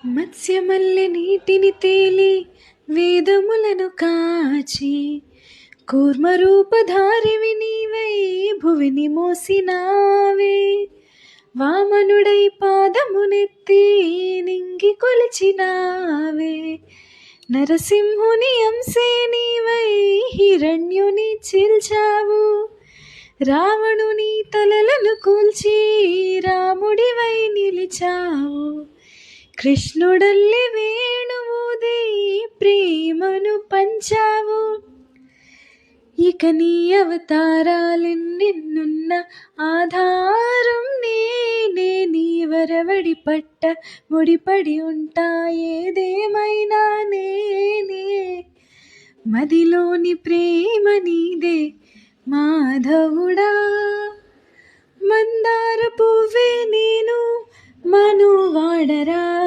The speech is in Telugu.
మత్స్యమల్లె నీటిని తేలి వేదములను కాచి కూర్మరూపధారివి నీవై భువిని మోసినావే. వామనుడై పాదమునెత్తి నింగి కొలిచినావే. నరసింహుని అంశే నీవై హిరణ్యుని చీల్చావు. రావణుని తలలను కూల్చి రాముడివై నిలిచావు. కృష్ణుడల్లి వేణువుది ప్రేమను పంచావు. ఇక నీ అవతారాలెన్నెన్నున్న ఆధారం నేనే. నీ వరవడి పట్ట ముడిపడి ఉంటా ఏదేమైనా నేనే. మదిలోని ప్రేమ నీదే మాధవుడా. మందార పువ్వే నేను మనువాడరా.